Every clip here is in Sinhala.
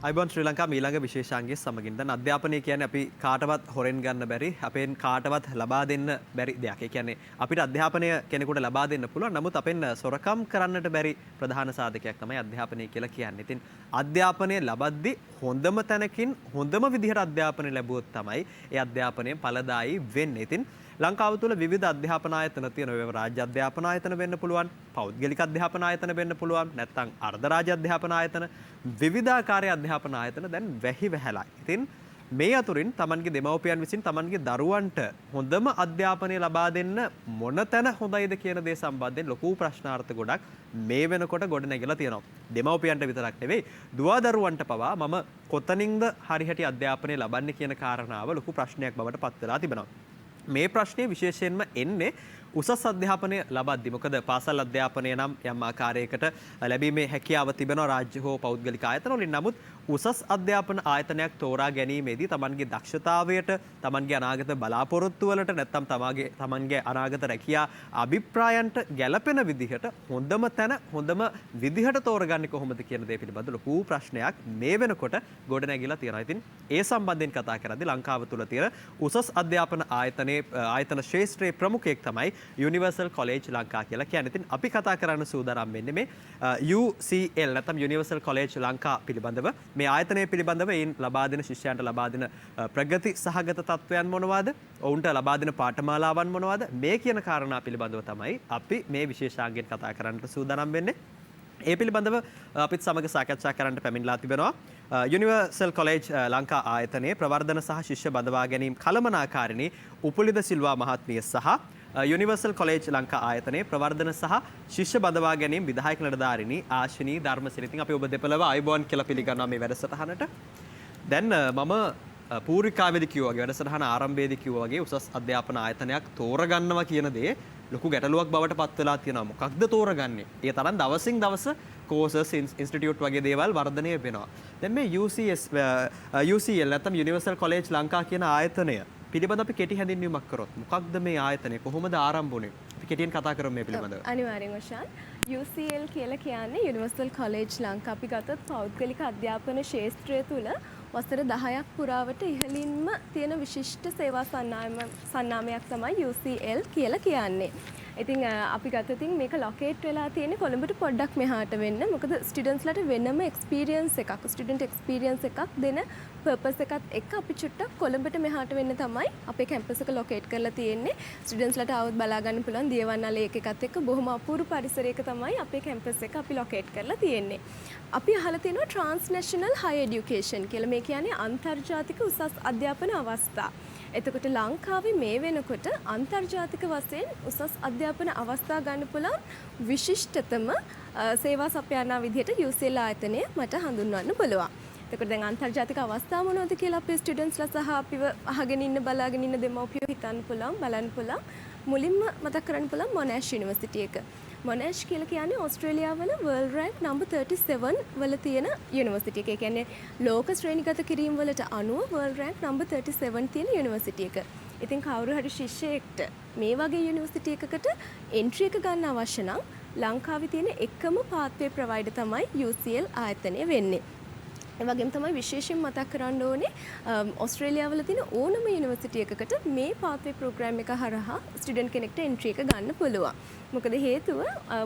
අයිබෝන් ශ්‍රී ලංකා මීළඟ විශේෂාංගයේ සමගින් දැන් අධ්‍යාපනය කියන්නේ අපි කාටවත් හොරෙන් ගන්න බැරි අපෙන් කාටවත් ලබා දෙන්න බැරි දෙයක්. ඒ කියන්නේ අපිට අධ්‍යාපනය කෙනෙකුට ලබා දෙන්න පුළුවන්. නමුත් අපෙන් සොරකම් කරන්නට බැරි ප්‍රධාන සාධකයක් තමයි අධ්‍යාපනය කියලා කියන්නේ. ඉතින් අධ්‍යාපනය ලබද්දී හොඳම තැනකින් හොඳම විදිහට අධ්‍යාපනය ලැබුවොත් තමයි ඒ අධ්‍යාපනය ඵලදායී වෙන්නේ. ඉතින් ලංකාව තුළ විවිධ අධ්‍යාපන ආයතන තියෙනවා. රාජ්‍ය අධ්‍යාපන ආයතන වෙන්න පුළුවන්, පෞද්ගලික අධ්‍යාපන ආයතන වෙන්න පුළුවන්, නැත්නම් අර්ධ රාජ්‍ය අධ්‍යාපන ආයතන, විවිධාකාරයේ අධ්‍යාපන ආයතන දැන් වැහි වැහැලා. ඉතින් මේ අතුරින් Tamanගේ දෙමව්පියන් විසින් Tamanගේ දරුවන්ට හොඳම අධ්‍යාපනය ලබා දෙන්න මොන තැන හොඳයිද කියන දේ සම්බන්ධයෙන් ලොකු ප්‍රශ්නාර්ථ ගොඩක් මේ වෙනකොට ගොඩ නැගලා තියෙනවා. දෙමව්පියන්ට විතරක් නෙවෙයි, දුවා දරුවන්ට පවා මම කොතනින්ද හරිහැටි අධ්‍යාපනය ලබන්නේ කියන කාරණාව ලොකු ප්‍රශ්නයක් බවට පත් වෙලා තිබෙනවා. මේ ප්‍රශ්නේ විශේෂයෙන්ම එන්නේ උසස් අධ්‍යාපනය ලබද්දී. මොකද පාසල් අධ්‍යාපනය නම් යම් ආකාරයකට ලැබීමේ හැකියාව තිබෙනවා රාජ්‍ය හෝ පෞද්ගලික ආයතන වලින්. නමුත් උසස් අධ්‍යාපන ආයතනයක් තෝරා ගැනීමේදී Tamanගේ දක්ෂතාවයට, Tamanගේ අනාගත බලාපොරොත්තු වලට නැත්නම් Tamanගේ අනාගත රැකියා අභිප්‍රායන්ට ගැළපෙන විදිහට හොඳම තැන හොඳම විදිහට තෝරගන්නේ කොහොමද කියන දේ පිළිබඳ ලොකු ප්‍රශ්නයක් මේ වෙනකොට ගොඩ නැගිලා තියෙනවා. ඉතින් ඒ සම්බන්ධයෙන් කතා කරද්දී ලංකාව තුල තියෙන උසස් අධ්‍යාපන ආයතන ශාස්ත්‍රයේ ප්‍රමුඛයෙක් තමයි යුනිවර්සල් කොලෙජ් ලංකා කියලා කියන්නේ. ඉතින් අපි කතා කරන්න සූදානම් වෙන්නේ මේ UCL නැත්නම් යුනිවර්සල් කොලෙජ් ලංකා පිළිබඳව. මේ ආයතනය පිළිබඳව එයින් ලබා දෙන ශිෂ්‍යයන්ට ලබා දෙන ප්‍රගති සහගත තත්වයන් මොනවාද? ඔවුන්ට ලබා දෙන පාඨමාලාවන් මොනවාද? මේ කියන කාරණා පිළිබඳව තමයි අපි මේ විශේෂාංගයෙන් කතා කරන්නට සූදානම් වෙන්නේ. ඒ පිළිබඳව අපිත් සමග සාකච්ඡා කරන්න පැමිණලා තිබෙනවා යුනිවර්සල් කොලෙජ් ලංකා ආයතනයේ ප්‍රවර්ධන සහ ශිෂ්‍ය බඳවා ගැනීම කළමනාකාරිණී උපුලිද සිල්වා මහත්මිය සහ යුනිවර්සල් කොලෙජ් ලංකා ආයතනයේ ප්‍රවර්ධන සහ ශිෂ්‍ය බඳවා ගැනීම විධායක නිලධාරිණී ආශිනී ධර්මසිරි. ඉතින් අපි ඔබ දෙපළව අයබෝන් කියලා පිළිගන්නවා මේ වැඩසටහනට. දැන් මම පූර්විකාවේදී කිව්වා වගේ වැඩසටහන ආරම්භයේදී කිව්වා වගේ උසස් අධ්‍යාපන ආයතනයක් තෝරගන්නවා කියන දේ ලොකු ගැටලුවක් බවට පත් වෙලා තියෙනවා. මොකක්ද තෝරගන්නේ? ඒ තරම් දවසින් දවස කෝසස් ඉන්ස්ටිටියුට් වගේ දේවල් වර්ධනය වෙනවා. දැන් මේ UCL නැත්නම් යුනිවර්සල් කොලෙජ් ලංකා කියන ආයතනය පිළිබඳ අපි කෙටි හැඳින්වීමක් කරොත් මොකක්ද මේ ආයතනය? කොහොමද ආරම්භ වුනේ? අපි කෙටියෙන් කතා කරමු මේ පිළිබඳව. අනිවාර්යෙන් වශාන්. UCL කියලා කියන්නේ යුනිවර්සල් කොලෙජ් ලංකා. අපි ගත්තොත් පෞද්ගලික අධ්‍යාපන ශාස්ත්‍රය තුල වසර 10ක් පුරාවට ඉහළින්ම තියෙන විශිෂ්ට සේවා සන්නාමයක් තමයි UCL කියලා කියන්නේ. ඉතින් අපි ගත්තොතින් මේක ලොකේට් වෙලා තියෙන්නේ කොළඹට පොඩ්ඩක් මෙහාට වෙන්න. මොකද ස්ටුඩන්ට්ස්ලාට වෙනම එක්ස්පීරියන්ස් එකක්, ස්ටුඩන්ට් එක්ස්පීරියන්ස් එකක් දෙන පර්පස් එකත් එක්ක අපි චුට්ටක් කොළඹට මෙහාට වෙන්න තමයි අපේ කැම්පස් එක ලොකේට් කරලා තියෙන්නේ. ස්ටුඩන්ට්ස්ලාට ආවොත් බලා ගන්න පුළුවන් දියවන්නාලේ එකත් එක්ක බොහොම අපූර්ව පරිසරයක තමයි අපේ කැම්පස් එක අපි ලොකේට් කරලා තියෙන්නේ. අපි අහලා තියෙනවා ට්‍රාන්ස්නැෂනල් හයි එඩියුකේෂන් කියලා. මේ කියන්නේ අන්තර්ජාතික උසස් අධ්‍යාපන අවස්ථා. එතකොට ලංකාවේ මේ වෙනකොට අන්තර්ජාතික වශයෙන් උසස් අධ්‍යාපන අවස්ථා ගන්න පුළුවන් විශිෂ්ටතම සේවා සපයනා විදිහට UCL ආයතනය මට හඳුන්වන්න පුළුවන්. එතකොට දැන් අන්තර්ජාතික අවස්ථා මොනවද කියලා අපේ ස්ටුඩන්ට්ස්ලා සහ අපිව අහගෙන ඉන්න බලාගෙන ඉන්න දෙමව්පියෝ හිතන්න පුළුවන්, බලන්න පුළුවන්. මුලින්ම මතක් කරන්න පුළුවන් මොනෑෂ් යුනිවර්සිටි එක. මොනෑෂ් කියලා කියන්නේ ඕස්ට්‍රේලියාවල වර්ල්ඩ් රැන්ක් නම්බර් 37 වල තියෙන යුනිවර්සිටි එක. ඒ කියන්නේ ලෝක ශ්‍රේණිගත කිරීම වලට අනුව වර්ල්ඩ් රැන්ක් නම්බර් 37 තියෙන යුනිවර්සිටි එක. ඉතින් කවුරු හරි ශිෂ්‍යයෙක්ට මේ වගේ යුනිවර්සිටි එකකට එන්ට්‍රි එක ගන්න අවශ්‍ය නම් ලංකාවේ තියෙන එකම පාත්වේ ප්‍රොවයිඩර් තමයි UCL ආයතනය වෙන්නේ. ඒ වගේම තමයි විශේෂයෙන් මතක් කරන්න ඕනේ ඕස්ට්‍රේලියාවල තියෙන ඕනම යුනිවර්සිටි එකකට මේ පාත්වේ ප්‍රෝග්‍රෑම් එක හරහා ස්ටුඩන්ට් කෙනෙක්ට එන්ට්‍රි එක ගන්න පුළුවන්. මොකද හේතුව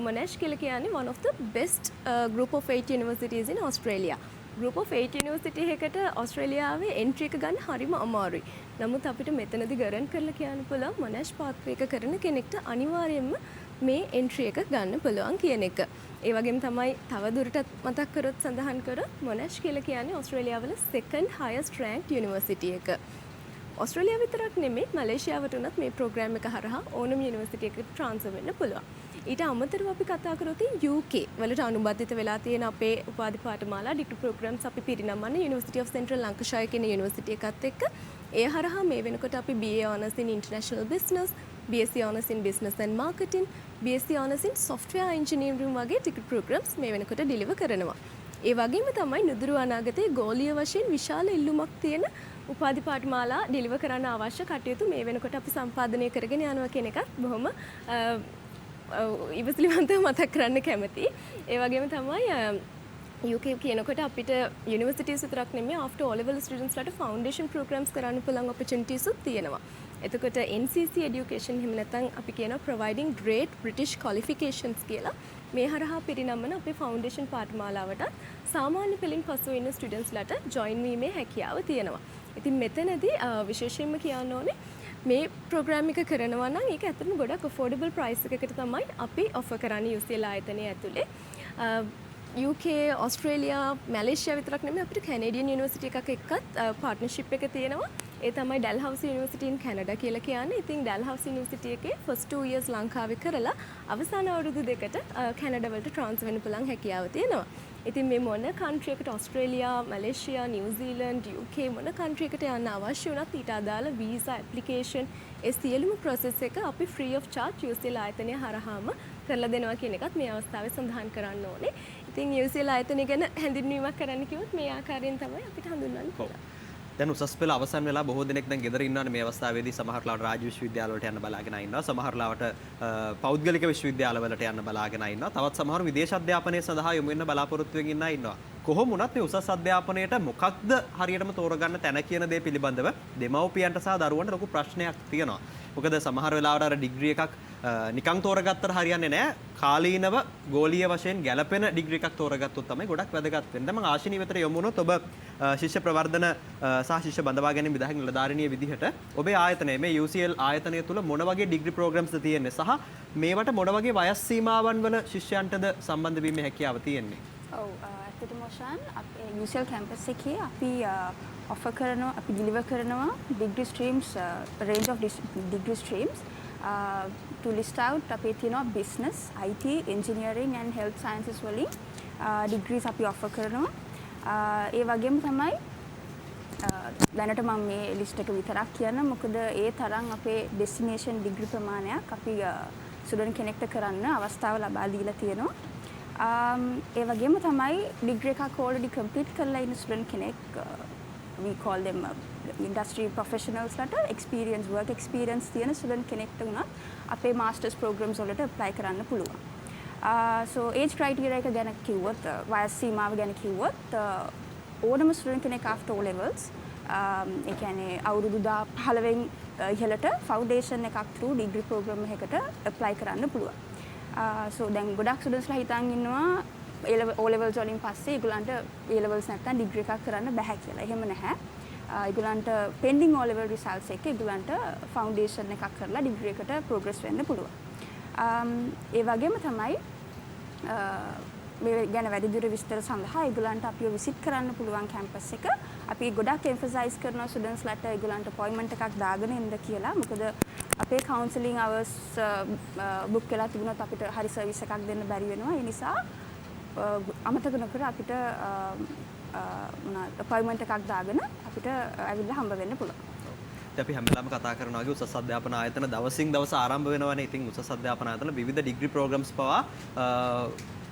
මොනෑෂ් කියලා කියන්නේ one of the best group of 8 universities in Australia. group of 8 university එකකට ඕස්ට්‍රේලියාවේ එන්ට්‍රි එක ගන්න හරිම අමාරුයි. නමුත් අපිට මෙතනදී ගරන්ට් කරලා කියන්න පුළුවන් මොනෑෂ් පාත්වේ එක කරන කෙනෙක්ට අනිවාර්යයෙන්ම මේ එන්ට්‍රි එක ගන්න පුළුවන් කියන එක. ඒ වගේම තමයි තව දුරටත් මතක් කරොත් සඳහන් කරොත් මොනෑෂ් කියලා කියන්නේ ඕස්ට්‍රේලියාවල second highest ranked university එක. ඕස්ට්‍රේලියාව විතරක් නෙමෙයි මලේසියාවට උනත් මේ ප්‍රෝග්‍රෑම් එක හරහා ඕනම යුනිවර්සිටි එකකට ට්‍රාන්ස්ෆර් වෙන්න පුළුවන්. ඊට අමතරව අපි කතා කරොත් UK වලට අනුබද්ධිත වෙලා තියෙන අපේ උපාධි පාඨමාලා ඩිග්‍රී ප්‍රෝග්‍රෑම්ස් අපි පිරිනමන්නේ University of Central Lancashire කියන යුනිවර්සිටි එකත් එක්ක. ඒ හරහා මේ වෙනකොට අපි BA Honours in International Business, BSc Honours in Business and Marketing, BSc Honours in Software Engineering වගේ ඩිග්‍රී ප්‍රෝග්‍රෑම්ස් මේ වෙනකොට ඩිලිවර් කරනවා. ඒ වගේම තමයි නුදුරු අනාගතයේ ගෝලීය වශයෙන් විශාල ඉල්ලුමක් තියෙන උපාධි පාඨමාලා ඩිලිවර් කරන්න අවශ්‍ය කටයුතු මේ වෙනකොට අපි සම්පාදනය කරගෙන යනවා කියන එකත් බොහොම ඉවසිලිවන්තව මතක් කරන්න කැමතියි. ඒ වගේම තමයි UK කියනකොට අපිට යුනිවර්සිටිස් විතරක් නෙමෙයි after O level students ලාට foundation programs කරන්න පුළුවන් opportunities උත් තියෙනවා. එතකොට NCC education එහෙම නැත්නම් අපි කියනවා providing great British qualifications කියලා මේ හරහා පිරිනමන අපේ foundation පාඨමාලාවට සාමාන්‍ය පෙළින් පසු ඉන්න students ලාට join වීමේ හැකියාව තියෙනවා. ඉතින් මෙතනදී විශේෂයෙන්ම කියන්න ඕනේ මේ ප්‍රෝග්‍රෑම් එක කරනවා නම් ඒක ඇත්තටම ගොඩක් affordable price එකකට තමයි අපි offer කරන්නේ UCL ආයතනයේ ඇතුලේ. UK, Australia, Malaysia විතරක් නෙමෙයි අපිට Canadian University එකක් එක්කත් partnership එක තියෙනවා. ඒ තමයි Dalhousie University in Canada කියලා කියන්නේ. ඉතින් Dalhousie University එකේ first 2 years ලංකාවේ කරලා අවසාන අවුරුදු දෙකට කැනඩා වලට transfer වෙන්න පුළුවන් හැකියාව තියෙනවා. ඉතින් මේ මොන country එකට Australia, Malaysia, New Zealand, UK මොන country එකට යන්න අවශ්‍ය වුණත් ඊට අදාළ visa application ඒ සියලුම process එක අපි free of charge UCL ආයතනය හරහාම කරලා දෙනවා කියන එකත් මේ අවස්ථාවේ සඳහන් කරන්න ඕනේ. ඉතින් UCL ආයතනය ගැන හැඳින්වීමක් කරන්න කිව්වොත් මේ ආකාරයෙන් තමයි අපිට හඳුන්වන්න පුළුවන්. දැන් උසස් පෙළ අවසන් වෙලා බොහෝ දෙනෙක් දැන් ගෙදර ඉන්නවනේ මේ අවස්ථාවේදී සමහරట్లాට රාජ්‍ය විශ්වවිද්‍යාල වලට යන්න බලාගෙන ඉන්නවා සමහරట్లాට පෞද්ගලික විශ්වවිද්‍යාල වලට යන්න බලාගෙන ඉන්නවා තවත් සමහර විදේශ අධ්‍යාපනය සඳහා යොමු වෙන්න බලාපොරොත්තු වෙමින් ඉන්නවා කොහොම වුණත් මේ උසස් අධ්‍යාපනයට මොකක්ද හරියටම තෝරගන්න තැන කියන දේ පිළිබඳව දෙමව්පියන්ට සහ දරුවන්ට ලොකු ප්‍රශ්නයක් තියෙනවා මොකද සමහර වෙලාවට අර ඩිග්‍රී එකක් නිකන් තෝරගත්තට හරියන්නේ නැහැ කාලීනව ගෝලීය වශයෙන් ගැළපෙන ඩිග්‍රී එකක් තෝරගත්තොත් තමයි ගොඩක් වැදගත් වෙන්නේ. දැන් මම ආශිනී වෙතට යොමු වුණොත් ඔබ ශිෂ්‍ය ප්‍රවර්ධන සහ ශිෂ්‍ය බඳවා ගැනීම විභාග නිලධාරිනිය විදිහට ඔබේ ආයතනය මේ UCL ආයතනය තුල මොන වගේ ඩිග්‍රී ප්‍රෝග්‍රෑම්ස්ද තියෙන්නේ සහ මේවට මොන වගේ වයස් සීමාවන් වල ශිෂ්‍යයන්ටද සම්බන්ධ වීමේ හැකියාව තියෙන්නේ? ඔව් ඇත්තටම ඔෂාන් අපේ UCL කැම්පස් එකේ අපි offer කරනවා අපි deliver කරනවා degree streams range of degree streams to list out අපේ තියෙනවා business, IT, engineering and health sciences වලින් degrees අපි offer කරනවා. ඒ වගේම තමයි දැනට මම මේ list එක විතරක් කියන්න මොකද ඒ තරම් අපේ destination degree ප්‍රමාණයක් අපි student කෙනෙක්ට කරන්න අවස්ථාව ලබා දීලා තියෙනවා. ඒ වගේම තමයි degree එකක් already complete කරලා ඉන්න student කෙනෙක් we call them industry professionals ලාට experience work experience තියෙන student කෙනෙක්ට උනත් අපේ masters programs වලට apply කරන්න පුළුවන්. So age criteria එක ගැන කිව්වොත් වයස් සීමාව ගැන කිව්වොත් ඕනම student කෙනෙක් after O levels ඒ කියන්නේ අවුරුදු 15න් ඉහළට foundation එකක් through degree program එකකට apply කරන්න පුළුවන්. So දැන් ගොඩක් students ලා හිතන් ඉන්නවා O levels වලින් පස්සේ ඒගොල්ලන්ට A levels නැත්නම් degree එකක් කරන්න බෑ කියලා. එහෙම නැහැ. ඒගොල්ලන්ට pending O level results එක ඒගොල්ලන්ට foundation එකක් කරලා degree එකට progress වෙන්න පුළුවන්. ඒ වගේම තමයි මේ ගැන වැඩිදුර විස්තර සඳහා ඒගොල්ලන්ට අපිව visit කරන්න පුළුවන් campus එක. අපි ගොඩක් emphasize කරනවා students ලාට ඒගොල්ලන්ට appointment එකක් දාගෙන එන්න කියලා. මොකද අපේ counseling hours book කරලා තිබුණොත් අපිට හරි service එකක් දෙන්න බැරි වෙනවා. ඒ නිසා අමතක නොකර අපිට appointment එකක් දාගෙන අපිට ඇවිල්ලා හම්බ වෙන්න පුළුවන්. අපි හැම වෙලාවම කතා කරනවා වගේ උසස් අධ්‍යාපන ආයතන දවසින් දවස ආරම්භ වෙනවානේ. ඉතින් උසස් අධ්‍යාපන ආයතන විවිධ ඩිග්‍රී ප්‍රෝග්‍රෑම්ස් පවා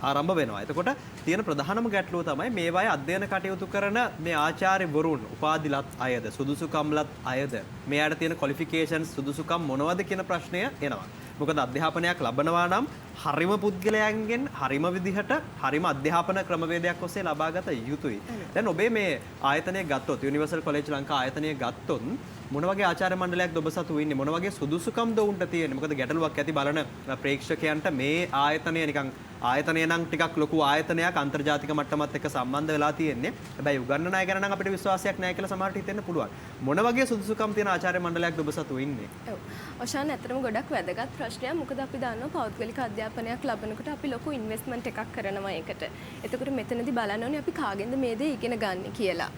ආරම්භ වෙනවා. එතකොට තියෙන ප්‍රධානම ගැටලුව තමයි මේවායේ අධ්‍යයන කටයුතු කරන මේ ආචාර්යවරුන් උපාධිලත් අයද සුදුසුකම්ලත් අයද මෙයාට තියෙන ක්වොලිෆිකේෂන්ස් සුදුසුකම් මොනවද කියන ප්‍රශ්නය එනවා. මොකද අධ්‍යාපනයක් ලබනවා නම් හරිම පුද්ගලයන්ගෙන් හරිම විදිහට හරිම අධ්‍යාපන ක්‍රමවේදයක් ඔස්සේ ලබාගත යුතුයි. දැන් ඔබේ මේ ආයතනය ගත්තොත් යුනිවර්සල් කොලෙජ් ලංකා ආයතනය ගත්තොත් මොන වගේ ආචාර්ය මණ්ඩලයක්ද ඔබ සතු වෙන්නේ මොන වගේ සුදුසුකම්ද උන්ට තියෙන්නේ මොකද ගැටලුවක් ඇති බලන ප්‍රේක්ෂකයන්ට මේ ආයතනය නිකන් ආයතනය නම් ටිකක් ලොකු ආයතනයක් අන්තර්ජාතික මට්ටමත් එක්ක සම්බන්ධ වෙලා තියෙන්නේ හැබැයි උගන්නන අය ගැන නම් අපිට විශ්වාසයක් නැහැ කියලා සමහරට හිතෙන්න පුළුවන් මොන වගේ සුදුසුකම් තියෙන ආචාර්ය මණ්ඩලයක්ද ඔබ සතු වෙන්නේ ඔව් ඔෂාන් ඇත්තටම ගොඩක් වැදගත් ප්‍රශ්නයක් මොකද අපි දන්නවා පෞද්ගලික අධ්‍යාපනයක් ලබනකොට අපි ලොකු ඉන්වෙස්ට්මන්ට් එකක් කරනවා ඒකට එතකොට මෙතනදී බලන්න ඕනේ අපි කාගෙන්ද මේ දේ ඉගෙන ගන්න කියලා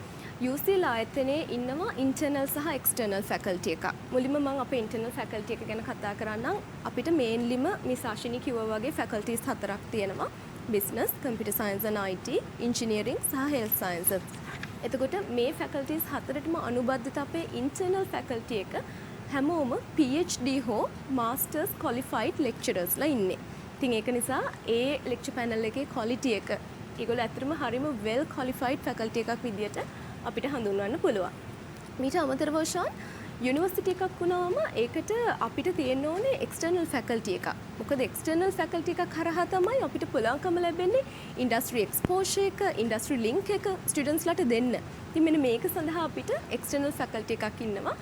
UCL ආයතනයේ ඉන්නවා ඉන්ටර්නල් සහ එක්ස්ටර්නල් ෆැකල්ටි එකක්. මුලින්ම මම අපේ ඉන්ටර්නල් ෆැකල්ටි එක ගැන කතා කරන්නම්. අපිට මේන්ලිම මේ සාෂිනී කිව්වා වගේ ෆැකල්ටිස් 4ක් තියෙනවා. business, computer science and IT, engineering සහ health sciences. එතකොට මේ ෆැකල්ටිස් 4ටම අනුබද්ධිත අපේ ඉන්ටර්නල් ෆැකල්ටි එක හැමෝම PhD හෝ masters qualified lecturers ලා ඉන්නේ. ඉතින් ඒක නිසා ඒ lecture panel එකේ quality එක ඒගොල්ලෝ ඇත්තටම හරිම well qualified faculty එකක් විදියට අපිට හඳුන්වන්න පුළුවන්. මීට අමතරව ෂාන් යුනිවර්සිටි එකක් වුණාම ඒකට අපිට තියෙන්න ඕනේ එක්ස්ටර්නල් ෆැකල්ටි එකක්. මොකද එක්ස්ටර්නල් ෆැකල්ටි එකක් හරහා තමයි අපිට පුළුවන්කම ලැබෙන්නේ ඉන්ඩස්ට්‍රි එක්ස්පෝෂර් එක, ඉන්ඩස්ට්‍රි ලින්ක් එක ස්ටුඩන්ට්ස්ලාට දෙන්න. ඉතින් මෙන්න මේක සඳහා අපිට එක්ස්ටර්නල් ෆැකල්ටි එකක් ඉන්නවා.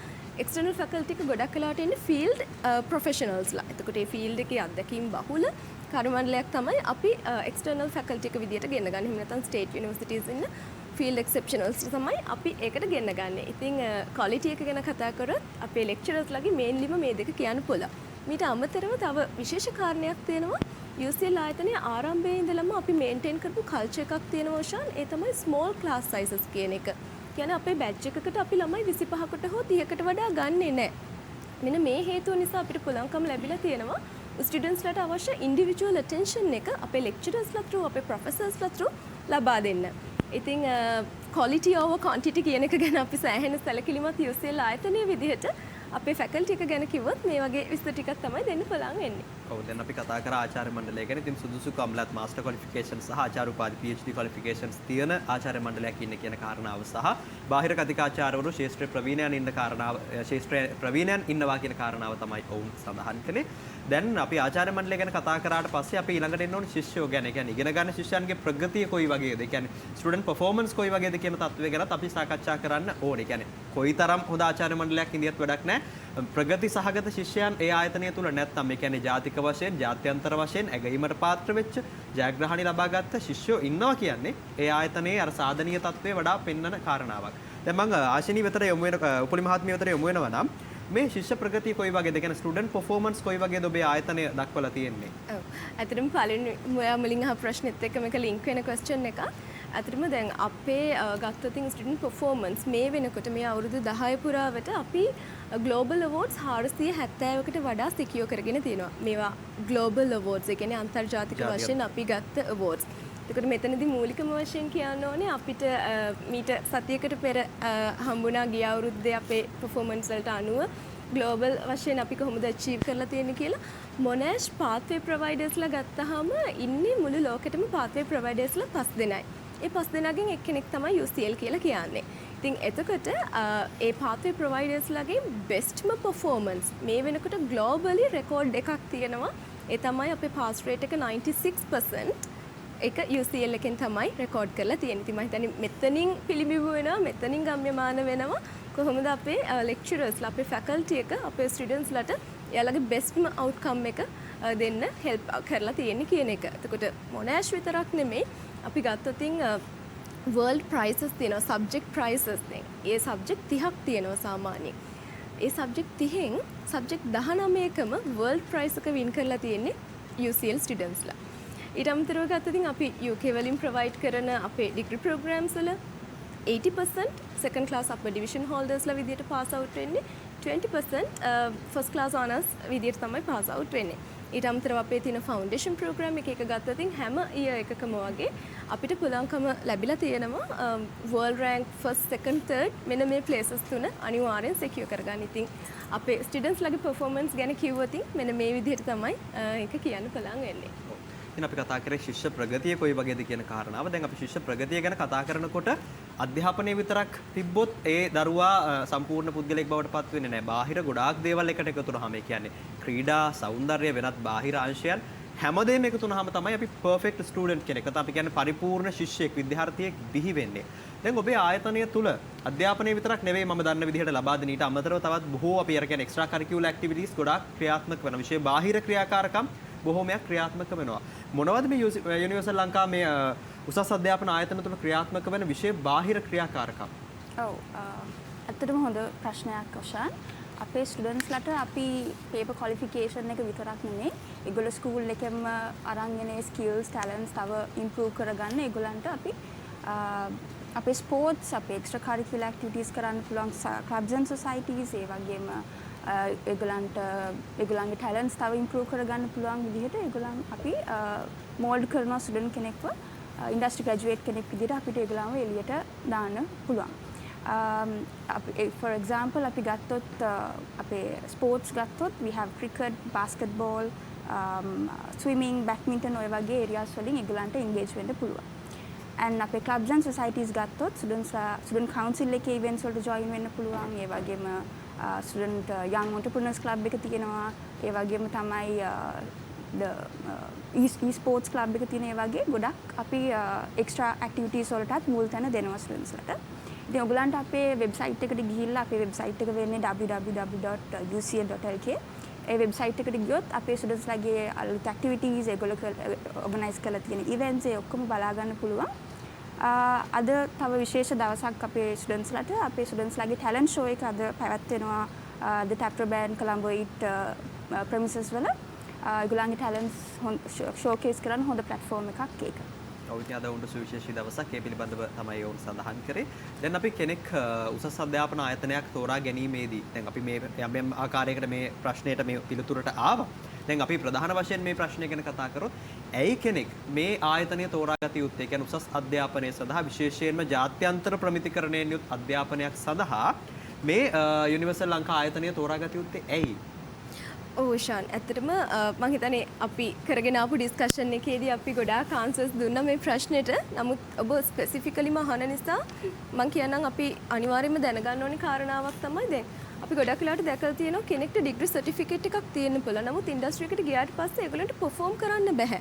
එක්ස්ටර්නල් ෆැකල්ටි එක ගොඩක් වෙලාවට ඉන්නේ ෆීල්ඩ් ප්‍රොෆෙෂනල්ස්ලා. එතකොට මේ ෆීල්ඩ් එකේ අත්දැකීම් බහුල කර්මමණ්ඩලයක් තමයි අපි එක්ස්ටර්නල් ෆැකල්ටි එක විදියට ගෙන්න ගන්න. එහෙම නැත්නම් ස්ටේට් යුනිවර්සිටීස් ඉන්න ෆීල්ඩ් එක්සෙප්ෂනල්ස් තමයි අපි ඒකට ගෙන්න ගන්න. ඉතින් ක්වොලිටි එක ගැන කතා කරොත් අපේ ලෙක්චරර්ස්ලාගේ මේන්ලිම මේ දෙක කියන්න පුළුවන්. මීට අමතරව තව විශේෂ කාරණයක් තියෙනවා. UCL ආයතනයේ ආරම්භයේ ඉඳලම අපි මේන්ටේන් කරපු කල්චර් එකක් තියෙනවා ෂාන්. ඒ තමයි ස්මෝල් ක්ලාස් සයිසස් කියන එක. කියන්නේ අපේ බැච් එකකට අපි ළමයි 25කට හෝ 30කට වඩා ගන්නෙ නැහැ. මෙන්න මේ හේතුව නිසා අපිට පුළුවන්කම ලැබිලා තියෙනවා ස්ටුඩන්ට්ස්ලාට අවශ්‍ය ඉන්ඩිවිජුවල් ඇටෙන්ෂන් එක අපේ ලෙක්චරර්ස්ලා through අපේ ප්‍රොෆෙසර්ස්ලා through ලබා දෙන්න. ඉතින් quality over quantity කියන එක ගැන අපි සෑහෙන සැලකිලිමත් UCL ආයතනයේ විදිහට අපේ ෆැකල්ටි එක ගැන කිව්වොත් මේ වගේ විස්තර ටිකක් තමයි දෙන්න පුළුවන් වෙන්නේ. ඔව් දැන් අපි කතා කරා ආචාර්ය මණ්ඩලය ගැන. ඉතින් සුදුසුකම්ලත් මාස්ටර් ක්වොලිෆිකේෂන් සහ ආචාර්ය උපාධි PhD ක්වොලිෆිකේෂන්ස් තියෙන ආචාර්ය මණ්ඩලයක් ඉන්න කියන කාරණාව සහ බාහිර කතිකාචාර්යවරු ශාස්ත්‍රීය ප්‍රවීණයන් ඉන්න කාරණාව ශාස්ත්‍රීය ප්‍රවීණයන් ඉන්නවා කියන කාරණාව තමයි ඔවුන් සඳහන් කළේ. දැන් අපි ආචාර්ය මණ්ඩලය ගැන කතා කරාට පස්සේ අපි ඊළඟට එන්න ඕනේ ශිෂ්‍යයෝ ගැන. ඒ කියන්නේ ඉගෙන ගන්න ශිෂ්‍යයන්ගේ ප්‍රගතිය කොයි වගේද? ඒ කියන්නේ ස්ටුඩන්ට් පර්ෆෝමන්ස් කොයි වගේද කියන තත්ත්වය ගැනත් අපි සාකච්ඡා කරන්න ඕනේ. ඒ කියන්නේ කොයිතරම් හොඳ ආචාර්ය මණ්ඩලයක් ඉඳියත් වැඩක් නැහැ. ප්‍රගති සහගත ශිෂ්‍යයන් ඒ ආයතනය තුල නැත්නම් ඒ කියන්නේ ජාතික වශයෙන්, ජාත්‍යන්තර වශයෙන් ඇගීමට පාත්‍ර වෙච්ච, ජයග්‍රහණ ලබාගත් ශිෂ්‍යයෝ ඉන්නවා කියන්නේ ඒ ආයතනයේ අර සාධනීය තත්ත්වය වඩා පෙන්වන කාරණාවක්. දැන් මම ආශිනී වෙතට යොමු වෙන උපුලි මහත්මිය වෙතට යොමු වෙනවා නම් මේ ශිෂ්‍ය ප්‍රගතිය කොයි වගේද? කියන්නේ ස්ටුඩන්ට් පර්ෆෝමන්ස් කොයි වගේද ඔබේ ආයතනය දක්වලා තියෙන්නේ? ඔව්. ඇත්තටම පළවෙනි ඔයා මුලින් අහ ප්‍රශ්නෙත් එක්ක මේක ලින්ක් වෙන ක්වෙස්චන් එකක්. ඇත්තටම දැන් අපේ ගත්තොත් ස්ටුඩන්ට් පර්ෆෝමන්ස් මේ වෙනකොට මේ අවුරුදු 10 පුරාවට අපි ග්ලෝබල් අවෝඩ්ස් 470කට වඩා සිකියෝ කරගෙන තියෙනවා. මේවා ග්ලෝබල් අවෝඩ්ස් ඒ කියන්නේ අන්තර්ජාතික වශයෙන් අපි ගත්ත අවෝඩ්ස්. ඒකට මෙතනදී මූලිකම වශයෙන් කියන්න ඕනේ අපිට මීට සතියකට පෙර හම්බුණා ගිය අවුරුද්දේ අපේ පර්ෆෝමන්ස් වලට අනුව ග්ලෝබල් වශයෙන් අපි කොහොමද අචීව් කරලා තියෙන්නේ කියලා මොනෑෂ් පාත්වේ ප්‍රොවයිඩර්ස්ලා ගත්තාම ඉන්නේ මුළු ලෝකෙටම පාත්වේ ප්‍රොවයිඩර්ස්ලා 5 දෙනයි. ඒ 5 දෙනාගෙන් එක්කෙනෙක් තමයි UCL කියලා කියන්නේ. ඉතින් එතකොට ඒ පාත්වේ ප්‍රොවයිඩර්ස්ලාගේ බෙස්ට්ම පර්ෆෝමන්ස් මේ වෙනකොට ග්ලෝබලි රෙකෝඩ් එකක් තියෙනවා. ඒ තමයි අපේ පාස් රේට් එක 96%. ඒක UCL එකෙන් තමයි රෙකෝඩ් කරලා තියෙන්නේ. ඉතින් මම හිතන්නේ මෙතනින් පිළිබිඹු වෙනවා, මෙතනින් ගම්‍යමාන වෙනවා. කොහොමද අපේ ලෙක්චරර්ස්ලා, අපේ ෆැකල්ටි එක, අපේ ස්ටුඩන්ට්ස්ලාට එයාලගේ බෙස්ට්ම අවුට්කම් එක දෙන්න හෙල්ප් කරලා තියෙන්නේ කියන එක. එතකොට මොනෑෂ් විතරක් නෙමෙයි අපි ගත්තොත් වර්ල්ඩ් ප්‍රයිසස් තියෙනවා, සබ්ජෙක්ට් ප්‍රයිසස් නේ. ඒ සබ්ජෙක්ට් 30ක් තියෙනවා සාමාන්‍යයෙන්. ඒ සබ්ජෙක්ට් 30න් සබ්ජෙක්ට් 19කම වර්ල්ඩ් ප්‍රයිස් එක වින් කරලා තියෙන්නේ UCL ස්ටුඩන්ට්ස්ලා. ඊට අමතරව ගත්තොත් අපි UK වලින් ප්‍රොවයිඩ් කරන අපේ ඩිග්‍රී ප්‍රෝග්‍රෑම්ස් වල 80% second class upper division holders විදියට pass out වෙන්නේ, 20% first class honors විදියට තමයි pass out වෙන්නේ. ඊට අමතරව අපේ තියෙන foundation program එක ගත්තොත් හැම year එකකම වගේ අපිට පුළුවන්කම ලැබිලා තියෙනවා world rank first second third මෙන්න මේ places තුන අනිවාර්යෙන් secure කරගන්න. ඉතින් අපේ students ලගේ performance ගැන කිව්වොත් මෙන්න මේ විදිහට තමයි ඒක කියන්න පුළුවන් වෙන්නේ. ඉතින් අපි කතා කරේ ශිෂ්‍ය ප්‍රගතිය කොයි වගේද කියන කාරණාව. දැන් අපි ශිෂ්‍ය ප්‍රගතිය ගැන කතා කරනකොට අධ්‍යාපනයේ විතරක් තිබ්බොත් ඒ දරුවා සම්පූර්ණ පුද්ගලයෙක් බවට පත් වෙන්නේ නැහැ. බාහිර ගොඩාක් දේවල් එකට එකතු වුනහම, ඒ කියන්නේ ක්‍රීඩා, සෞන්දර්ය, වෙනත් බාහිර අංශයන් හැමදේම එකතු වුනහම තමයි අපි පර්ෆෙක්ට් ස්ටුඩන්ට් කෙනෙක්. නැත්නම් අපි කියන්නේ පරිපූර්ණ ශිෂ්‍යයෙක්, විද්‍යාර්ථියෙක් බිහි වෙන්නේ. දැන් ඔබේ ආයතනය තුල අධ්‍යාපනයේ විතරක් නෙවෙයි මම දන්න විදිහට ලබා දෙන ඊට අමතරව තවත් බොහෝ අපි අර කියන්නේ එක්ස්ට්‍රා කරිකියුලර් ඇක්ටිවිටීස් ගොඩාක් ක්‍රියාත්මක වෙන විශේෂ බාහිර ක්‍රියාකාරකම් බොහෝමයක් ක්‍රියාත්මක වෙනවා. මොනවද මේ යුනිවර්සල් ලංකා මේ උසස් අධ්‍යාපන ආයතන තුළ ක්‍රියාත්මක වෙන විශේෂ බාහිර ක්‍රියාකාරකම්? ඔව් ඇත්තටම හොඳ ප්‍රශ්නයක් ඔෂාන්. අපේ ස්ටුඩන්ට්ස්ලාට අපි පේපර් ක්වොලිෆිකේෂන් එක විතරක් නෙමෙයි, ඒගොල්ලෝ ස්කූල් එකෙම අරන් එන ස්කිල්ස්, ටැලන්ට්ස් තව ඉම්ප්‍රූව් කරගන්න ඒගොල්ලන්ට අපි අපේ ස්පෝර්ට්ස්, අපේ එක්ස්ට්‍රා කරිකියුලර් ඇක්ටිවිටීස් කරන්න පුළුවන් ක්ලබ්ස් ඇන්ඩ් සොසයිටීස්, ඒ වගේම ඒගොල්ලන්ගේ ටැලන්ට්ස් තව ඉම්ප්‍රූව් කරගන්න පුළුවන් විදිහට ඒගොල්ලන් අපි මෝල්ඩ් කරන ස්ටුඩන්ට් කෙනෙක්ව ඉන්ඩස්ට්‍රි ග්‍රැජුවේට් කෙනෙක් විදිහට අපිට ඒගොල්ලන්ව එළියට දාන්න පුළුවන්. for example අපි ගත්තොත් අපේ ස්පෝර්ට්ස් ගත්තොත් we have cricket, basketball, swimming, badminton ඔය වගේ areas වලින් ඒගොල්ලන්ට engage වෙන්න පුළුවන්. and අපේ clubs and societies ගත්තොත් student council එකේ events වලට join වෙන්න පුළුවන්. ඒ වගේම ස්ටුඩන්ට් යං ඔන්ටර්ප්‍රිනර්ස් ක්ලබ් එක තියෙනවා. ඒ වගේම තමයි e-sports club එක තියෙන ඒ වගේ ගොඩක් අපි extra activities වලටත් මුල් තැන දෙනවා ස්ටුඩන්ට්ස්ලට. ඉතින් ඔයගලන්ට අපේ වෙබ්සයිට් එකට ගිහිල්ලා අපේ වෙබ්සයිට් එක වෙන්නේ www.ucl.lk. ඒ වෙබ්සයිට් එකට ගියොත් අපේ ස්ටුඩන්ට්ස්ලාගේ අලුත් ඇක්ටිවිටීස් ඒගොල්ලෝ ඕගනයිස් කරලා තියෙන ඉවෙන්ට්ස් ඒ ඔක්කොම බලා ගන්න පුළුවන්. අද තව විශේෂ දවසක් අපේ ස්ටුඩන්ට්ස්ලාට අපේ ස්ටුඩන්ට්ස්ලාගේ ටැලන්ට් ෂෝ එක අද පැවැත්වෙනවා the Tapter Band Colombo 8 premises වල. ඒගොල්ලන්ගේ ටැලන්ට්ස් ෂෝකේස් කරන්න හොඳ ප්ලැට්ෆෝම් එකක් ඒක. ඔව් ඉතින් අද උන්ට සුවිශේෂී දවසක් ඒ පිළිබඳව තමයි ඔවුන් සඳහන් කරේ. දැන් අපි කෙනෙක් උසස් අධ්‍යාපන ආයතනයක් තෝරා ගැනීමේදී දැන් අපි මේ යම් ආකාරයකට මේ ප්‍රශ්නයට මේ පිළිතුරට ආවා. දැන් අපි ප්‍රධාන වශයෙන් මේ ප්‍රශ්නය ගැන කතා කරොත් ඇයි කෙනෙක් මේ ආයතනය තෝරාගත යුත්තේ? කියන්නේ උසස් අධ්‍යාපනය සඳහා විශේෂයෙන්ම ජාත්‍යන්තර ප්‍රමිතිකරණයෙන් යුත් අධ්‍යාපනයක් සඳහා මේ යුනිවර්සල් ලංකා ආයතනය තෝරාගත යුත්තේ ඇයි? ඕෂාන් ඇත්තටම මං හිතන්නේ අපි කරගෙන ආපු ඩිස්කෂන් එකේදී අපි ගොඩාක් ආන්සර්ස් දුන්නා මේ ප්‍රශ්නෙට. නමුත් ඔබ ස්පෙસિෆිකලිම අහන නිසා මං කියන්නම් අපි අනිවාර්යයෙන්ම දැනගන්න ඕනේ කාරණාවක් තමයි දැන් අපි ගොඩක් වෙලාවට දැකලා තියෙනවා කෙනෙක්ට ඩිග්‍රී සර්ටිෆිකේට් එකක් තියෙන්න පුළුවන්. නමුත් ඉන්ඩස්ට්‍රි එකට ගියාට පස්සේ ඒගොල්ලන්ට පර්ෆෝම් කරන්න බෑ.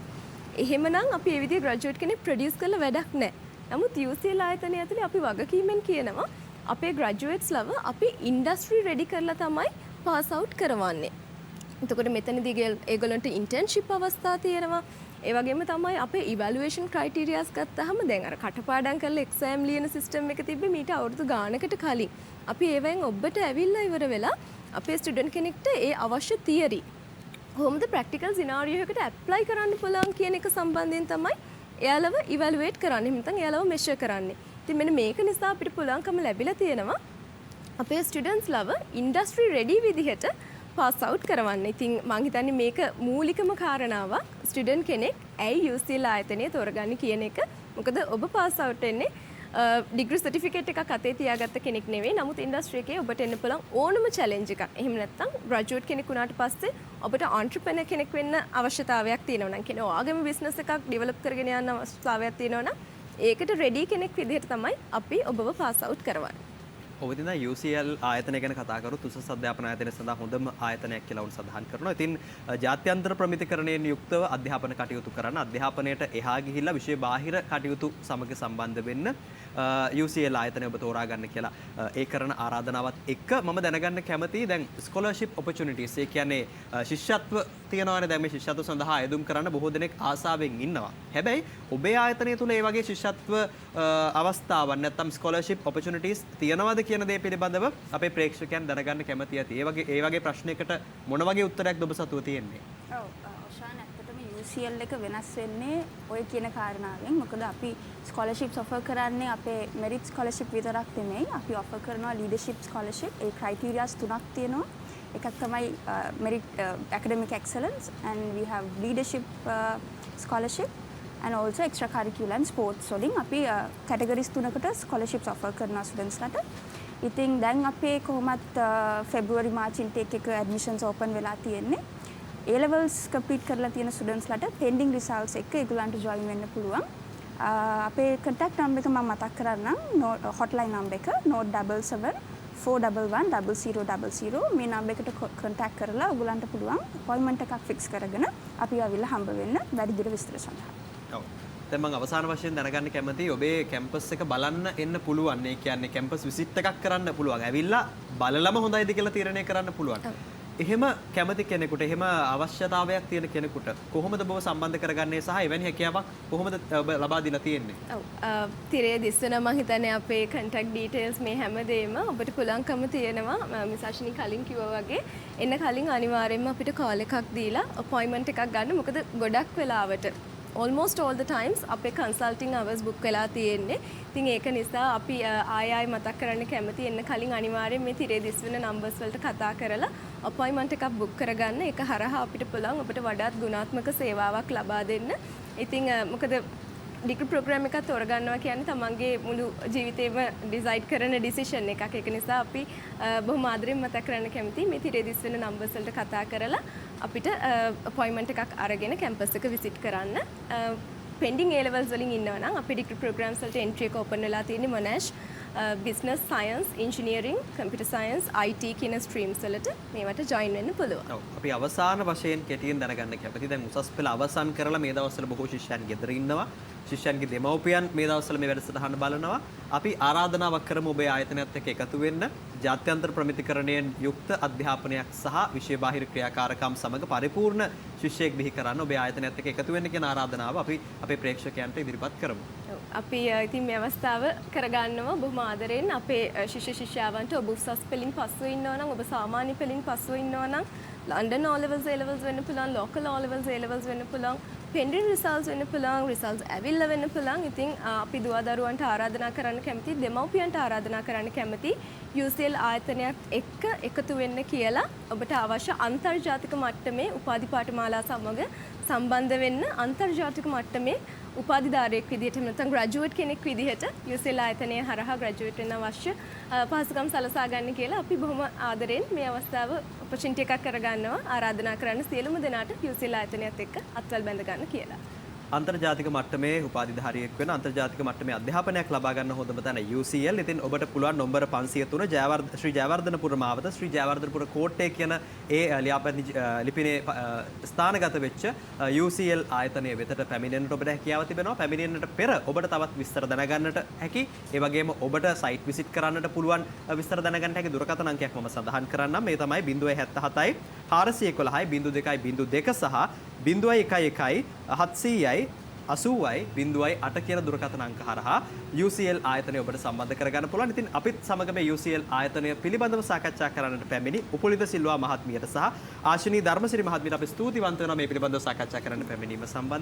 එහෙමනම් අපි ඒ විදිහේ ග්‍රැජුවේට් කෙනෙක් ප්‍රොඩියුස් කරලා වැඩක් නැහැ. නමුත් UCL ආයතනය ඇතුලේ අපි වගකීමෙන් කියනවා අපේ ග්‍රැජුවේට්ස්ලව අපි ඉන්ඩස්ට්‍රි රෙඩි කරලා තමයි පාස් අවුට් කරවන්නේ. එතකොට මෙතනදී ඒගොල්ලන්ට ඉන්ටර්න්ෂිප් අවස්ථා තියෙනවා. ඒ වගේම තමයි අපේ ඉවැලුවේෂන් ක්‍රයිටීරියාස් ගත්තාම දැන් අර කටපාඩම් කරලා එක්සෑම් ලියන සිස්ටම් එක තිබ්බේ මීට අවුරුදු ගානකට කලින්. අපි ඒවෙන් ඔබට ඇවිල්ලා ඉවර වෙලා අපේ ස්ටුඩන්ට් කෙනෙක්ට ඒ අවශ්‍ය තියරි කොහොමද ප්‍රැක්ටිකල් සිනාරියෝ එකකට ඇප්ලයි කරන්න පුළුවන් කියන එක සම්බන්ධයෙන් තමයි එයාලව ඉවැලුවේට් කරන්නේ. එහෙම නැත්නම් එයාලව මෙෂර් කරන්නේ. ඉතින් මෙන්න මේක නිසා අපිට පුළුවන්කම ලැබිලා තියෙනවා අපේ ස්ටුඩන්ට්ස්ලව ඉන්ඩස්ට්‍රි රෙඩි විදිහට පාස් අවුට් කරවන්න. ඉතින් මං හිතන්නේ මේක මූලිකම කාරණාවක් ස්ටුඩන්ට් කෙනෙක් ඇයි UCL ආයතනය තෝරගන්නේ කියන එක. මොකද ඔබ පාස් අවුට් වෙන්නේ ඩිග්‍රී සර්ටිෆිකේට් එකක් අතේ තියාගත්ත කෙනෙක් නෙවෙයි. නමුත් ඉන්ඩස්ට්‍රි එකේ ඔබට එන්න පුළුවන් ඕනම චැලෙන්ජ් එකක්. එහෙම නැත්නම් ග්‍රැජුවේට් කෙනෙක් වුණාට පස්සේ ඔබට ඔන්ටර්ප්‍රෙනර් කෙනෙක් වෙන්න අවශ්‍යතාවයක් තියෙනවා නම් කියන ඔයාගේම බිස්නස් එකක් ඩෙවලොප් කරගෙන යන්න අවශ්‍යතාවයක් තියෙනවා නම් ඒකට රෙඩි කෙනෙක් විදිහට තමයි අපි ඔබව පාස් අවුට් කරවන්නේ. ඔබ ඉතින් UCL ආයතනය ගැන කතා කරොත් උසස් අධ්‍යාපන ආයතනය සඳහා හොඳම ආයතනයක් කියලා උන් සඳහන් කරනවා. ඉතින් ජාත්‍යන්තර ප්‍රමිතිකරණයෙන් යුක්තව අධ්‍යාපන කටයුතු කරන අධ්‍යාපනයට එහා ගිහිල්ලා විශේෂ බාහිර කටයුතු සමග සම්බන්ධ වෙන්න UCL ආයතනය ඔබ තෝරා ගන්න කියලා ඒ කරන ආරාධනාවත් එක්ක මම දැනගන්න කැමතියි දැන් ස්කෝලර්ෂිප් ඔපචුනිටිස් ඒ කියන්නේ ශිෂ්‍යත්ව තියනවානේ. දැන් මේ ශිෂ්‍යත්ව සඳහා අයදුම් කරන්න බොහෝ දෙනෙක් ආසාවෙන් ඉන්නවා. හැබැයි ඔබේ ආයතනය තුල ඒ වගේ ශිෂ්‍යත්ව අවස්ථාවක් නැත්නම් ස්කෝලර්ෂිප් ඔපචුනිටිස් තියනවාද කියන දේ පිළිබඳව අපේ ප්‍රේක්ෂකයන් දැනගන්න කැමති ඇති. ඒ වගේ ප්‍රශ්නයකට මොන වගේ උත්තරයක්ද ඔබ සතුව තියෙන්නේ? ඔව් ඔෂාන් ඇත්තටම UCL එක වෙනස් වෙන්නේ ඔය කියන කාරණාවෙන්. මොකද අපි ස්කෝලර්ෂිප්ස් ඔෆර් කරන්නේ අපේ මෙරිට් ස්කෝලර්ෂිප් විතරක් නෙමෙයි. අපි ඔෆර් කරනවා ලීඩර්ෂිප් ස්කෝලර්ෂිප්. ඒ ක්‍රයිටීරියාස් තුනක් තියෙනවා. එකක් තමයි merit academic excellence and we have leadership scholarship and also extracurricular and sports වලින් අපි categories තුනකට scholarships offer කරනවා students ලට. ඉතින් දැන් අපේ කොහොමත් February March intake එක admissions open වෙලා තියෙන්නේ. A levels complete කරලා තියෙන students ලට pending results එක්ක ඒගොල්ලන්ට join වෙන්න පුළුවන්. අපේ contact number එක මම මතක් කරන්නම්. hotline number එක 077411000 මේ නම්බර් එකට contact කරලා ඔයගොල්ලන්ට පුළුවන් appointment එකක් fix කරගෙන අපි ආවිල්ලා හම්බ වෙන්න වැඩිදුර විස්තර සඳහා. ඔව්. දැන් මම අවසාන වශයෙන් දැනගන්න කැමතියි ඔබේ කැම්පස් එක බලන්න එන්න පුළුවන්. ඒ කියන්නේ කැම්පස් විසිට් එකක් කරන්න පුළුවන්. ඇවිල්ලා බලලම හොඳයිද කියලා තීරණය කරන්න පුළුවන්. එහෙම කැමති කෙනෙකුට එහෙම අවශ්‍යතාවයක් තියෙන කෙනෙකුට කොහොමද ඔබව සම්බන්ධ කරගන්නේ සහ එවැනි හැකියාවක් කොහොමද ඔබ ලබා දීලා තියෙන්නේ? ඔව් තිරේ දිස්සන මම හිතන්නේ අපේ contact details මේ හැමදේම ඔබට පුළුවන්කම තියෙනවා. මිසාෂිනි කලින් කිව්වා වගේ එන්න කලින් අනිවාර්යයෙන්ම අපිට call එකක් දීලා appointment එකක් ගන්න. මොකද ගොඩක් වෙලාවට almost all the times අපේ consulting hours book වෙලා තියෙන්නේ. ඉතින් ඒක නිසා අපි ආයෙ මතක් කරන්න කැමති එන්න කලින් අනිවාර්යයෙන් මේ තිරේ දිස් වෙන numbers වලට කතා කරලා appointment එකක් book කරගන්න. ඒක හරහා අපිට පුළුවන් ඔබට වඩාත් ගුණාත්මක සේවාවක් ලබා දෙන්න. ඉතින් මොකද ඩිග්‍රී ප්‍රෝග්‍රෑම් එකක් තෝරගන්නවා කියන්නේ තමන්ගේ මුළු ජීවිතේම ඩිසයිඩ් කරන ඩිසිෂන් එකක්. ඒක නිසා අපි බොහොම ආදරෙන් මතක් කරන්න කැමතියි මේ තිරේ දිස් වෙන numbers වලට කතා කරලා අපිට අපොයින්ට්මන්ට් එකක් අරගෙන කැම්පස් එක විසිට් කරන්න. pending A levels වලින් ඉන්නවා නම් අපේ ඩිග්‍රී ප්‍රෝග්‍රෑම්ස් වලට එන්ට්‍රි එක ඕපන් වෙලා තියෙන්නේ Monash business science, engineering, computer science, IT කියන ස්ට්‍රීම්ස් වලට මේවට ජොයින් වෙන්න පුළුවන්. ඔව්. අපි අවසාන වශයෙන් කෙටියෙන් දැනගන්න කැමතියි. දැන් උසස් පෙළ අවසන් කරලා මේ දවස්වල බොහෝ ශිෂ්‍යයන් ගෙදර ඉන්නවා. ශිෂ්‍යයන්ගේ දෙමව්පියන් මේ දවස්වල මේ වැඩසටහන බලනවා. අපි ආරාධනාවක් කරමු ඔබේ ආයතනයත් එක්ක එකතු වෙන්න. ජාත්‍යන්තර ප්‍රමිතිකරණයෙන් යුක්ත අධ්‍යාපනයක් සහ විෂය බාහිර ක්‍රියාකාරකම් සමග පරිපූර්ණ ශිෂ්‍යයෙක් බිහි කරන්න ඔබේ ආයතනයත් එක්ක එකතු වෙන්න කියන ආරාධනාව අපි අපේ ප්‍රේක්ෂකයන්ට ඉදිරිපත් කරමු. අපි ඉතින් මේ අවස්ථාව කරගන්නවා බොහොම ආදරෙන් අපේ ශිෂ්‍ය ශිෂ්‍යාවන්ට ඔබ උසස් පෙළින් පසුව ඉන්නවා නම් ඔබ සාමාන්‍ය පෙළින් පසුව ඉන්නවා නම් London O levels A levels වෙන්න පුළුවන් local O levels A levels වෙන්න පුළුවන් pending results වෙන්න පුළුවන් results ඇවිල්ලා වෙන්න පුළුවන්. ඉතින් අපි දුවදරුවන්ට ආරාධනා කරන්න කැමති දෙමව්පියන්ට ආරාධනා කරන්න කැමති UCL ආයතනයත් එක්ක එකතු වෙන්න කියලා ඔබට අවශ්‍ය අන්තර්ජාතික මට්ටමේ උපාධි පාඨමාලා සමග සම්බන්ධ වෙන්න අන්තර්ජාතික මට්ටමේ උපාධිධාරයෙක් විදිහට නැත්නම් ග්‍රැජුවේට් කෙනෙක් විදිහට UCL ආයතනය හරහා ග්‍රැජුවේට් වෙන්න අවශ්‍ය පහසුකම් සලසා ගන්න කියලා අපි බොහොම ආදරෙන් මේ අවස්ථාව ඔපචුනිටි එකක් කරගන්නවා ආරාධනා කරන්න සියලුම දෙනාට UCL ආයතනයත් එක්ක අත්වල බැඳ ගන්න කියලා. අන්තර්ජාතික මට්ටමේ උපාධිධාරියෙක් වෙන අන්තර්ජාතික මට්ටමේ අධ්‍යාපනයක් ලබා ගන්න හොඳම තැන UCL. ඉතින් ඔබට පුළුවන් නම්බර 503 ශ්‍රී ජයවර්ධනපුර මාවත ශ්‍රී ජයවර්ධනපුර කෝට්ටේ කියන ඒ ලියාපදිංචි ලිපිනේ ස්ථානගත වෙච්ච UCL ආයතනය වෙතට පැමිණෙන්නට ඔබට හැකියාව තිබෙනවා. පැමිණෙන්නට පෙර ඔබට තවත් විස්තර දැනගන්නට හැකි. ඒ වගේම ඔබට සයිට් විසිට් කරන්නට පුළුවන් විස්තර දැනගන්න හැකි දුරකථන අංකයක් මම සඳහන් කරන්නම්. මේ තමයි 077යි 411යි 0202 සහ 011යි 700යි 80යි 0.8 කියන දුරකථන අංක හරහා UCL ආයතනය ඔබට සම්බන්ධ කරගන්න පුළුවන්. ඉතින් අපිත් සමග මේ UCL ආයතනය පිළිබඳව සාකච්ඡා කරන්නට පැමිණි උපුලිත සිල්වා මහත්මියට සහ ආශිනී ධර්මසිරි මහත්මියට අපි ස්තුතිවන්ත වෙනවා මේ පිළිබඳව සාකච්ඡා කරන්න පැමිණීම සම්බන්ධයෙන්.